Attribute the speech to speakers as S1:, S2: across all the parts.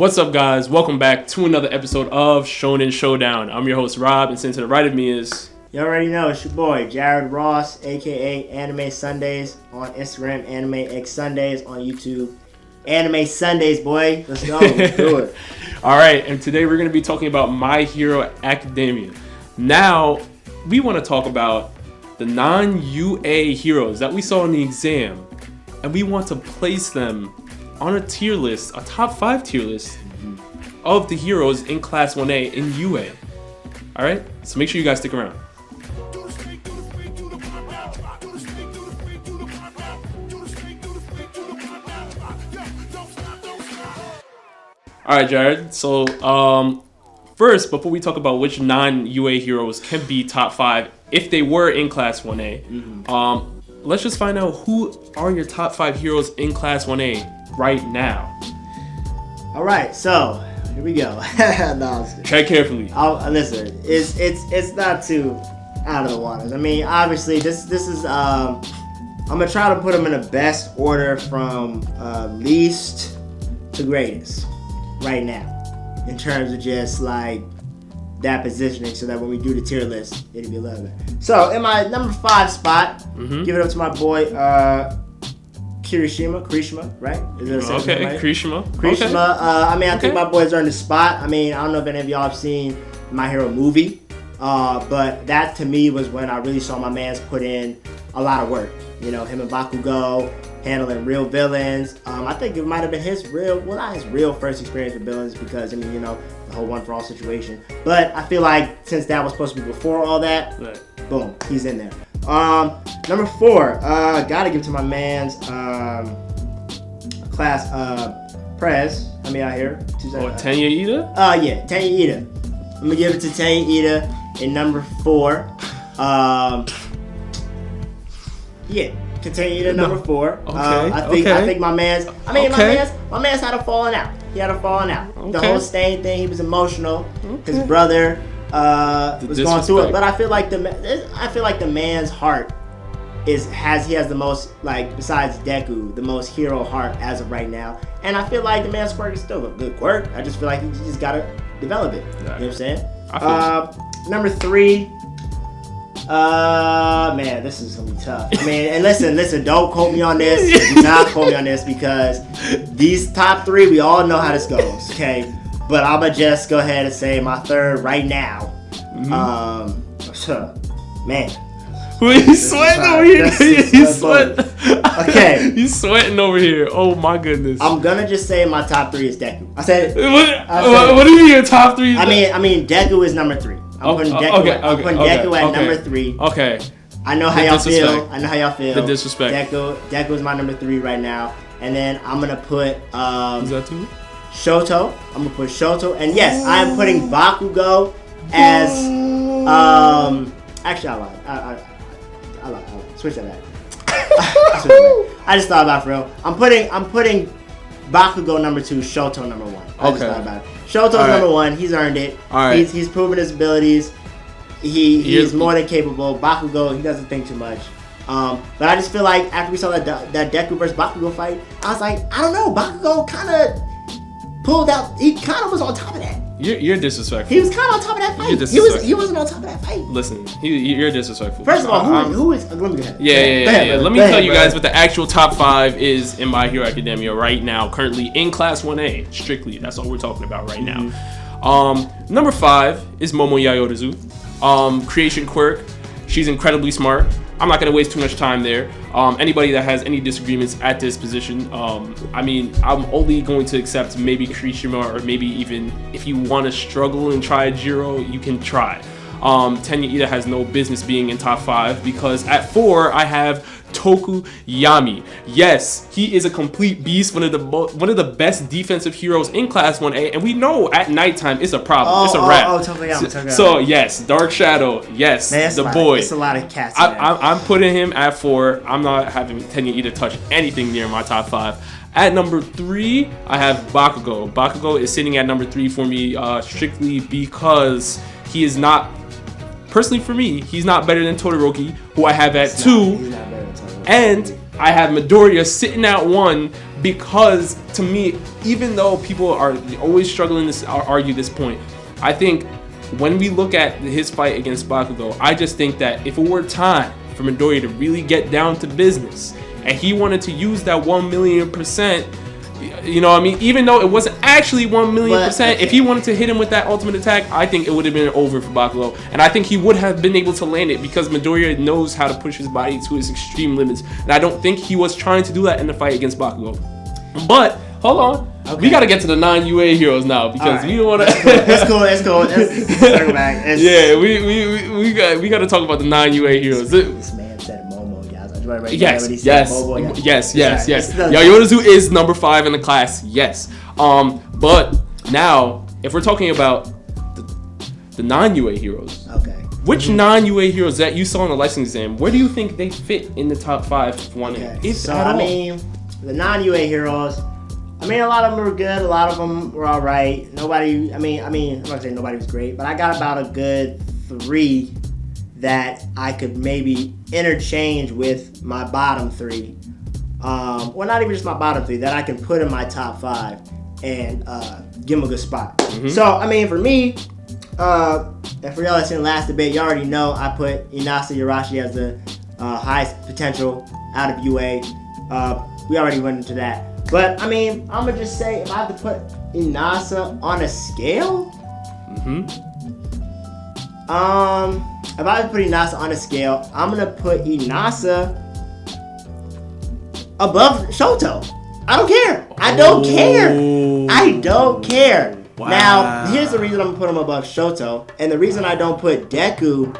S1: What's up, guys? Welcome back to another episode of Shonen Showdown. I'm your host, Rob, and sitting to the right of me is...
S2: You already know, it's your boy, Jared Ross, a.k.a. Anime Sundays on Instagram, Anime X Sundays on YouTube. Anime Sundays, boy. Let's go. Let's do it.
S1: All right, and today we're going to be talking about My Hero Academia. Now, we want to talk about the non-UA heroes that we saw in the exam, and we want to place them on a tier list, a top 5 tier list of the heroes in Class 1A in UA. All right, so make sure you guys stick around. All right, Jared. So, first, before we talk about which non-UA heroes can be top 5 if they were in Class 1A, let's just find out who are your top 5 heroes in Class 1A right now.
S2: All right, so here we go. No,
S1: tread carefully.
S2: Listen, it's not too out of the waters. I mean, obviously, this is I'm gonna try to put them in the best order from least to greatest right now, in terms of just like that positioning, so that when we do the tier list, it'll be a little bit. So in my number 5 spot, give it up to my boy Kirishima, right?
S1: Okay, right? Kirishima.
S2: Okay. I think my boys earned the spot. I mean, I don't know if any of y'all have seen My Hero movie, but that to me was when I really saw my mans put in a lot of work. You know, him and Bakugo handling real villains. I think it might have been not his real first experience with villains, because I mean, you know, the whole One for All situation. But I feel like since that was supposed to be before all that, boom, he's in there. Number 4, gotta give to my man's class Prez. I mean, out here.
S1: Tanya Ida?
S2: Yeah, Tanya Ida. I'm gonna give it to Tanya Ida in number 4. Yeah, Tanya Ida number 4.
S1: Okay.
S2: I think my man's had a falling out. He had a falling out. Okay. The whole Stain thing, he was emotional. Okay. His brother was going through it, but I feel like the man's heart he has the most, like, besides Deku, the most hero heart as of right now. And I feel like the man's quirk is still a good quirk. I just feel like he just gotta develop it. You know what I'm saying? Number 3. Man, this is gonna be tough. I mean, and listen, don't quote me on this. Do not quote me on this, because these top 3, we all know how this goes, okay? But I'ma just go ahead and say my 3rd right now. Man.
S1: He's sweating over here. He's sweating.
S2: Okay.
S1: He's sweating over here. Oh my goodness.
S2: I'm gonna just say my top 3 is Deku. I said it.
S1: What do you mean your top 3?
S2: I mean Deku is number 3. I'm putting Deku at number 3.
S1: Okay.
S2: I know how y'all feel.
S1: The disrespect.
S2: Deku is my number 3 right now. And then I'm gonna put
S1: is that 2?
S2: Shoto. I'm gonna put Shoto. And yes, I am putting Bakugo as actually I lied. Switch that back. I just thought about it for real. I'm putting Bakugo number 2, Shoto number 1. I just thought about it. Shoto's number 1. He's earned it. All right. He's proven his abilities. He is more than capable. Bakugo, he doesn't think too much. But I just feel like after we saw that Deku versus Bakugo fight, I was like, I don't know. Bakugo kind of pulled out. He kind of was on top of that.
S1: You're disrespectful.
S2: He was kind of on top of that fight. He wasn't on top of that fight.
S1: Listen, you're disrespectful.
S2: First of all, who is? Let me go ahead.
S1: Yeah. Let me tell you guys what the actual top 5 is in My Hero Academia right now, currently in Class 1A. Strictly, that's all we're talking about right now. Number 5 is Momo yaoyorozu. Creation quirk. She's incredibly smart. I'm not going to waste too much time there. Anybody that has any disagreements at this position, I mean, I'm only going to accept maybe Kirishima, or maybe even if you want to struggle and try Jiro, you can try. Tanya Ida has no business being in top 5, because at 4 I have Tokuyami. Yes, he is a complete beast, one of the best defensive heroes in Class 1A, and we know at nighttime it's a problem. It's a wrap.
S2: Tokuyami.
S1: So yes, Dark Shadow. Yes,
S2: man,
S1: the boy.
S2: It's a lot of cats.
S1: I'm putting him at 4. I'm not having Tanya Ida touch anything near my top 5. At number 3, I have Bakugo. Bakugo is sitting at number 3 for me, strictly because he is not. Personally, for me, he's not better than Todoroki, who I have at 2. And I have Midoriya sitting at 1 because to me, even though people are always struggling to argue this point, I think when we look at his fight against Bakugo, I just think that if it were time for Midoriya to really get down to business, and he wanted to use that 1,000,000%, you know what I mean? Even though it wasn't actually 1,000,000%, if he wanted to hit him with that ultimate attack, I think it would have been over for Bakugo. And I think he would have been able to land it because Midoriya knows how to push his body to his extreme limits. And I don't think he was trying to do that in the fight against Bakugo. But, hold on. Okay. We got to get to the non-UA heroes now because we don't want to...
S2: It's cool. Let's circle back.
S1: Yeah, we got to talk about the non-UA heroes.
S2: This man said momo, guys.
S1: Yes. Yaoyorozu is number 5 in the class. Yes. But now, if we're talking about the non-UA heroes,
S2: okay,
S1: which non-UA heroes that you saw in the license exam, where do you think they fit in the top 5 one?
S2: Okay. So I mean, the non-UA heroes. I mean, a lot of them were good. A lot of them were all right. Nobody. I mean, I'm not gonna say nobody was great, but I got about a good 3 that I could maybe interchange with my bottom 3. Well, not even just my bottom 3, that I can put in my top 5 and give them a good spot. Mm-hmm. So, I mean, for me, and for y'all that's in the last debate, you already know I put Inasa Yoarashi as the highest potential out of UA. We already went into that. But, I mean, I'm going to just say, if I have to put Inasa on a scale, if I was putting Inasa on a scale, I'm gonna put Inasa above Shoto. I don't care. I don't care. Wow. Now, here's the reason I'm gonna put him above Shoto, and the reason I don't put Deku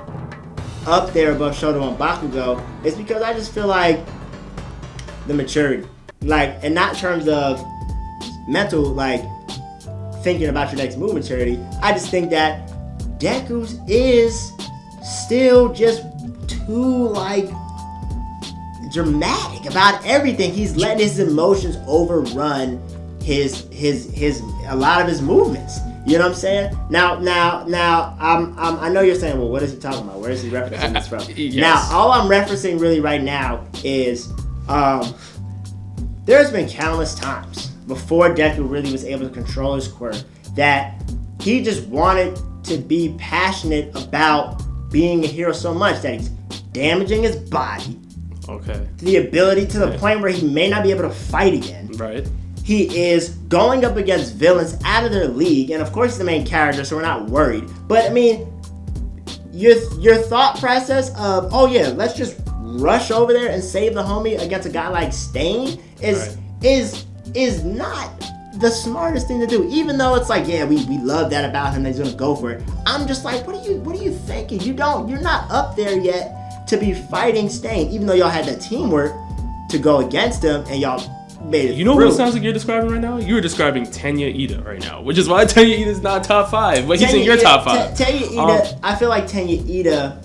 S2: up there above Shoto and Bakugo is because I just feel like the maturity, like, and not in terms of mental, like thinking about your next move maturity. I just think that Deku's is still just too, like, dramatic about everything. He's letting his emotions overrun his a lot of his movements. You know what I'm saying? Now, I know you're saying, well, what is he talking about? Where is he referencing this from?
S1: Yes.
S2: Now, all I'm referencing really right now is there's been countless times before Deku really was able to control his quirk that he just wanted to be passionate about being a hero so much that he's damaging his body.
S1: Okay.
S2: To the ability to the point where he may not be able to fight again.
S1: Right.
S2: He is going up against villains out of their league, and of course he's the main character, so we're not worried. But I mean, your thought process of, oh yeah, let's just rush over there and save the homie against a guy like Stain is not the smartest thing to do. Even though it's like, yeah, we love that about him, that he's gonna go for it. I'm just like, what are you thinking? You're not up there yet to be fighting Stain, even though y'all had that teamwork to go against him and y'all made it.
S1: You know what it sounds like you're describing right now? You're describing Tenya Ida right now, which is why Tenya Ida is not top 5, but he's in your top 5.
S2: Tenya Ida, I feel like Tenya Ida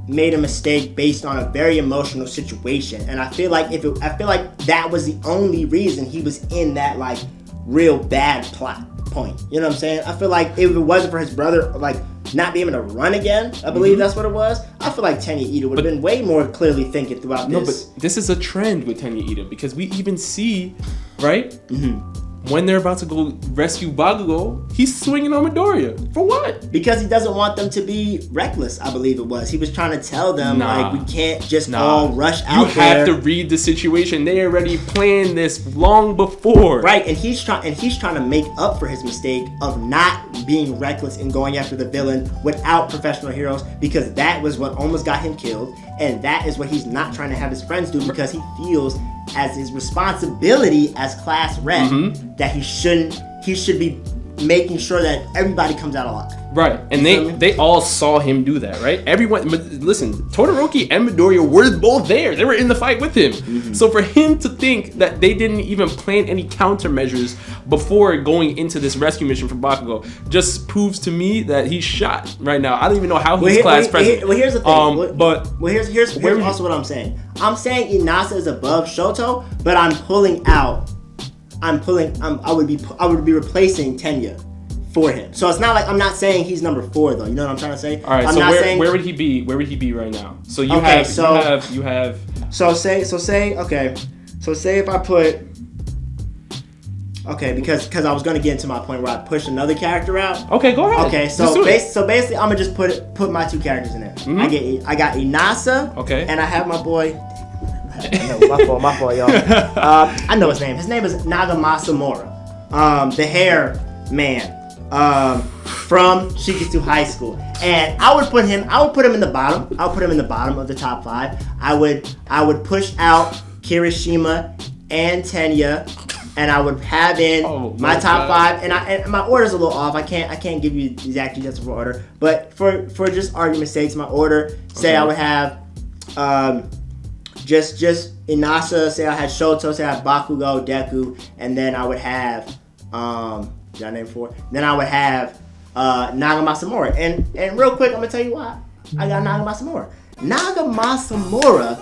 S2: made a mistake based on a very emotional situation, and I feel like that was the only reason he was in that, like, real bad plot point. You know what I'm saying? I feel like if it wasn't for his brother, like, not being able to run again, I believe that's what it was, I feel like Tenya Ida would have been way more clearly thinking throughout this.
S1: No, but this is a trend with Tenya Ida, because we even see, right? When they're about to go rescue Bakugo, he's swinging on Midoriya. For what?
S2: Because he doesn't want them to be reckless, I believe it was. He was trying to tell them, like, we can't just all rush out there.
S1: You have to read the situation. They already planned this long before.
S2: Right, and he's trying to make up for his mistake of not being reckless and going after the villain without professional heroes, because that was what almost got him killed, and that is what he's not trying to have his friends do, because he feels as his responsibility as class rep that he should be making sure that everybody comes out alive.
S1: Right, and they all saw him do that, right? Everyone, listen, Todoroki and Midoriya were both there. They were in the fight with him. So for him to think that they didn't even plan any countermeasures before going into this rescue mission for Bakugo just proves to me that he's shot right now. I don't even know how he's class president.
S2: Well, here's the thing. Here's also what I'm saying. I'm saying Inasa is above Shoto, but I would be replacing Tenya for him. So it's not like I'm not saying he's number 4 though. You know what I'm trying to say?
S1: All right.
S2: I'm
S1: so where would he be? Where would he be right now? So you have.
S2: So say okay. So say if I put... Okay, because I was going to get into my point where I push another character out.
S1: Okay, go ahead.
S2: Okay, so basically I'm going to just put my two characters in there. Mm-hmm. I got Inasa.
S1: Okay.
S2: And I have my boy... my fault, y'all. I know his name. His name is Nagamasa Mora. The hair man. From Shiketsu High School. And I would put him in the bottom. I would put him in the bottom of the top 5. I would push out Kirishima and Tenya. And I would have in my top 5, and my order's a little off. I can't give you exactly just for order, but for just argument's sake, my order. Say I would have just Inasa. Say I had Shoto. Say I had Bakugo, Deku, and then I would have did I name 4? Then I would have Nagamasa Mora. And real quick, I'm gonna tell you why I got Nagamasa Mora. Nagamasa Mora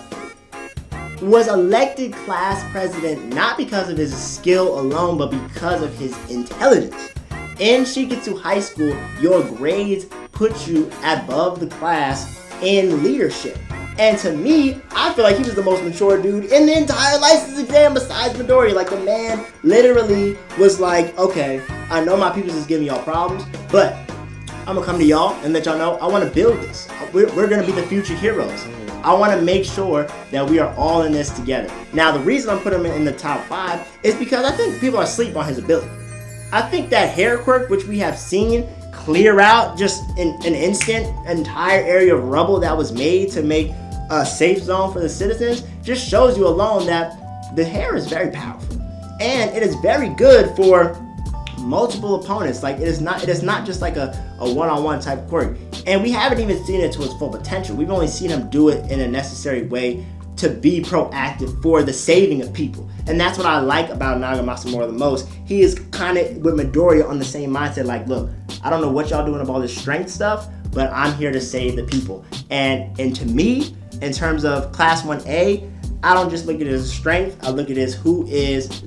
S2: was elected class president not because of his skill alone, but because of his intelligence. In Shiketsu High School, your grades put you above the class in leadership. And to me, I feel like he was the most mature dude in the entire license exam besides Midoriya. Like, the man literally was like, okay, I know my peoples is giving y'all problems, but I'm gonna come to y'all and let y'all know I want to build this. We're gonna be the future heroes. I want to make sure that we are all in this together. Now, the reason I'm putting him in the top 5 is because I think people are asleep on his ability. I think that hair quirk, which we have seen clear out just in an instant, an entire area of rubble that was made to make a safe zone for the citizens, just shows you alone that the hair is very powerful. And it is very good for multiple opponents. Like, it is not just like a one-on-one type quirk. And we haven't even seen it to its full potential. We've only seen him do it in a necessary way to be proactive for the saving of people. And that's what I like about Nagamasa Mora the most. He is kind of with Midoriya on the same mindset. Like, look, I don't know what y'all doing about all this strength stuff, but I'm here to save the people. And to me, in terms of Class 1A, I don't just look at it as strength. I look at it as who is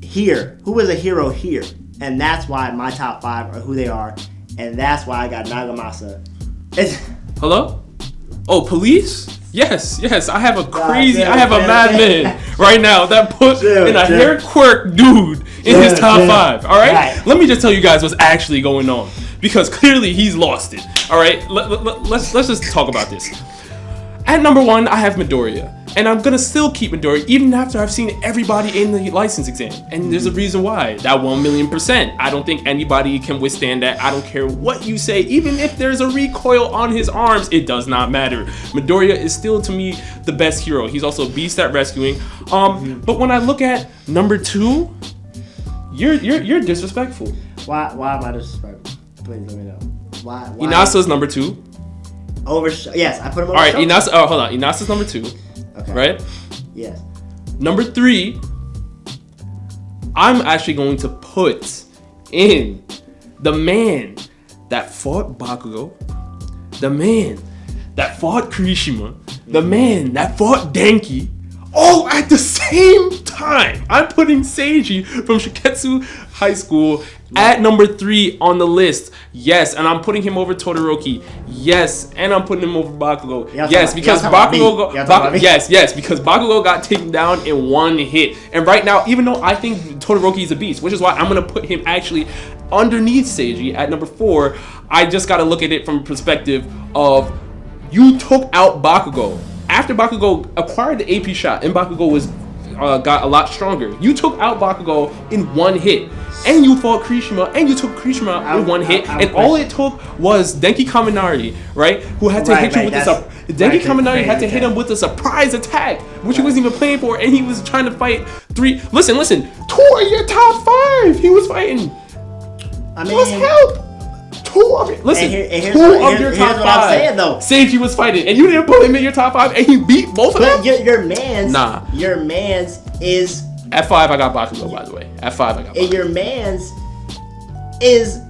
S2: here. Who is a hero here? And that's why my top 5 are who they are. And that's why I got Nagamasa.
S1: Hello? Oh, police? Yes. I have a madman right now that put in a hair quirk dude in his top 5. All right? Let me just tell you guys what's actually going on, because clearly he's lost it. All right? Let's just talk about this. At number 1, I have Midoriya. And I'm gonna still keep Midoriya even after I've seen everybody in the license exam. And there's a reason why. That 1,000,000%. I don't think anybody can withstand that. I don't care what you say. Even if there's a recoil on his arms, it does not matter. Midoriya is still, to me, the best hero. He's also a beast at rescuing. But when I look at number 2, you're disrespectful.
S2: Why am I disrespectful? Please let me know. Why?
S1: Inasa's number 2.
S2: Yes, I put him over.
S1: All right, Inasa. Oh, hold on. Inasa's number 2. Okay. Right?
S2: Yes.
S1: Number 3, I'm actually going to put in the man that fought Bakugo, the man that fought Kirishima, the man that fought Denki, all at the same time. I'm putting Seiji from Shiketsu High School at number 3 on the list. Yes, and I'm putting him over Todoroki. Yes, and I'm putting him over Bakugo. Yes, because Bakugo because Bakugo got taken down in one hit. And right now, even though I think Todoroki is a beast, which is why I'm gonna put him actually underneath Seiji at number 4, I just gotta look at it from a perspective of you took out Bakugo. After Bakugo acquired the AP shot and Bakugo was got a lot stronger, you took out Bakugo in one hit. And you fought Kirishima, and you took Kirishima out with one hit, and all it took was Denki Kaminari, right? Who had to hit you with this. Denki Kaminari had to hit him with a surprise attack, which he wasn't even playing for, and he was trying to fight 3. Listen, 2 are your top 5. He was fighting.
S2: I mean,
S1: let's help. 2 of your top 5.
S2: I'm saying, though.
S1: Seiji was fighting, and you didn't put him in your top 5, and he beat both of them.
S2: Your man's is.
S1: At 5, I got Bakugo, by the way. At 5, I got Bakugo.
S2: And your man's is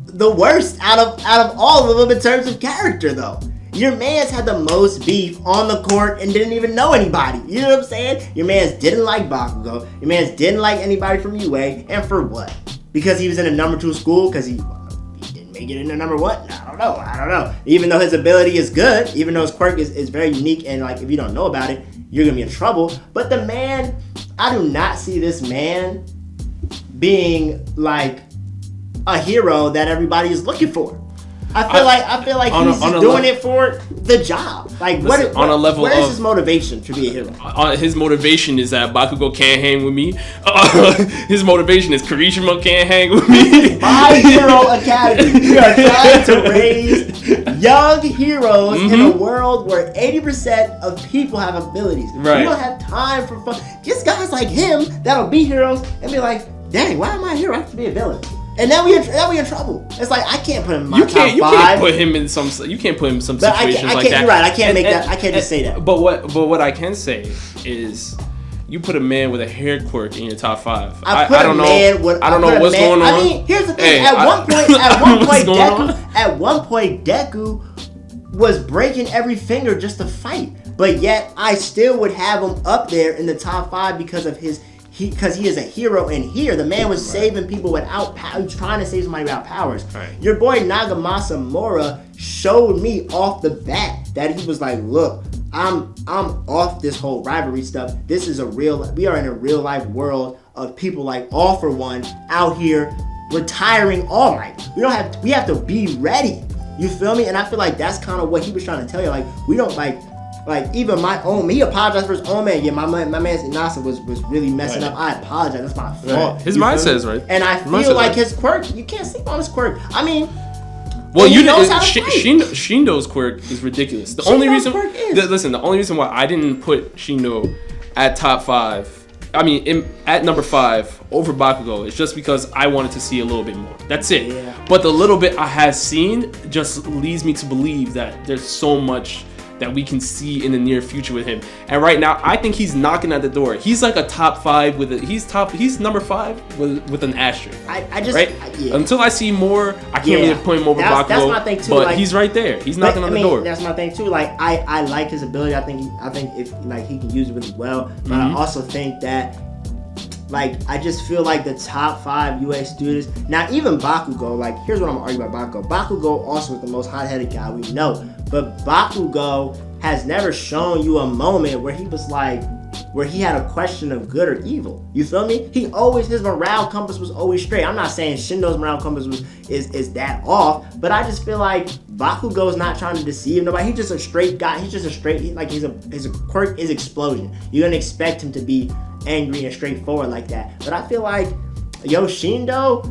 S2: the worst out of all of them in terms of character, though. Your man's had the most beef on the court and didn't even know anybody. You know what I'm saying? Your man's didn't like Bakugo. Your man's didn't like anybody from UA. And for what? Because he was in a number 2 school? Because he didn't make it into number 1? I don't know. Even though his ability is good, even though his quirk is very unique, and like if you don't know about it, you're gonna be in trouble. But the man, I do not see this man being like a hero that everybody is looking for. I feel like he's just doing it for the job. Like,
S1: listen,
S2: where is his motivation to be a hero?
S1: His motivation is that Bakugo can't hang with me. His motivation is Kirishima can't hang with me.
S2: My Hero Academy. We are trying to raise young heroes in a world where 80% of people have abilities.
S1: Right.
S2: We don't have time for fun. Just guys like him that'll be heroes and be like, dang, why am I a hero? I have to be a villain. And now we in trouble. It's like I can't put him in my top 5.
S1: You can't put him in some situations like that.
S2: You're right. I can't make that. I can't just say that.
S1: But what I can say is, you put a man with a hair quirk in your top 5. I don't know what's going on.
S2: I mean, here's the thing.
S1: Hey,
S2: At one point, Deku was breaking every finger just to fight, but yet I still would have him up there in the top 5 because of because he is a hero in here. The man was saving people without power. He was trying to save somebody without powers. Right. Your boy Nagamasa Mora showed me off the bat that he was like, look, I'm off this whole rivalry stuff. We are in a real life world of people like All For One out here retiring All Might. We have to be ready. You feel me? And I feel like that's kind of what he was trying to tell you. Like, we don't like even my own, he apologized for his own man. Yeah, my man's Inasa was really messing up. I apologize. That's my fault.
S1: His mindset is right.
S2: And I feel like his quirk, you can't sleep on his quirk. I mean,
S1: well, Shindo's quirk is ridiculous. The only reason why I didn't put Shindo at top 5, at number 5 over Bakugo is just because I wanted to see a little bit more. That's it. Yeah. But the little bit I have seen just leads me to believe that there's so much that we can see in the near future with him. And right now, I think he's knocking at the door. He's like a top 5 he's number 5 with an asterisk. Until I see more, I can't really put him over Bakugo. That's my thing too. But he's right there. He's knocking on the door.
S2: That's my thing too. Like I like his ability. I think if he can use it really well. But I also think that I just feel like the top 5 UA students, now even Bakugo, here's what I'm arguing about Bakugo. Bakugo also is the most hot-headed guy we know. But Bakugo has never shown you a moment where he was where he had a question of good or evil. You feel me? His morale compass was always straight. I'm not saying Shindo's morale compass is that off, but I just feel like Bakugo's not trying to deceive nobody. He's just a straight guy. He's just a straight, his quirk is explosion. You're gonna expect him to be angry and straightforward like that. But I feel like Shindo,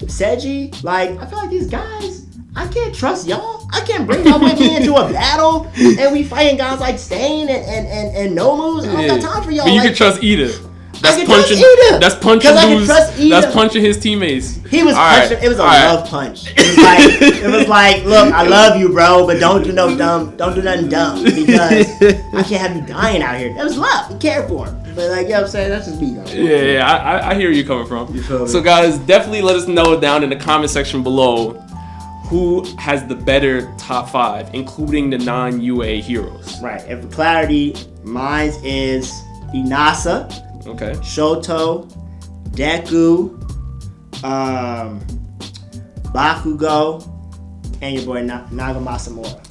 S2: Seiji, I feel like these guys, I can't trust y'all. I can't bring y'all with me into a battle and we fighting guys like Stain and Nomus. I don't got time for y'all.
S1: But you can trust Ida. That's punching his teammates.
S2: He was punching. It was a love punch. It was like, look, I love you, bro, but don't do nothing dumb because I can't have you dying out here. That was love. He cared for him. But you know what I'm saying? That's just me, though.
S1: Yeah, I hear where you're coming from. So guys, definitely let us know down in the comment section below who has the better top 5, including the non-UA heroes.
S2: Right. And for clarity, mine is Inasa.
S1: Okay.
S2: Shoto, Deku, Bakugo, and your boy Nagamasa Mora.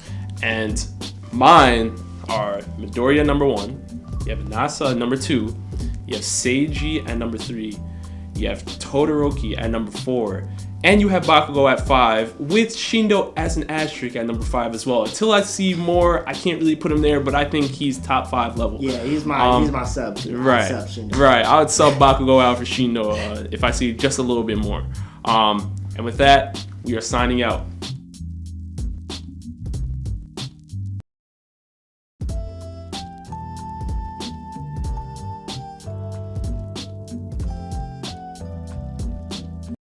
S1: And mine are Midoriya number 1. You have Inasa at number 2. You have Seiji at number 3. You have Todoroki at number 4. And you have Bakugo at 5, with Shindo as an asterisk at number 5 as well. Until I see more, I can't really put him there, but I think he's top 5 level.
S2: Yeah, he's my sub.
S1: Right. I would sub Bakugo out for Shindo if I see just a little bit more. And with that, we are signing out.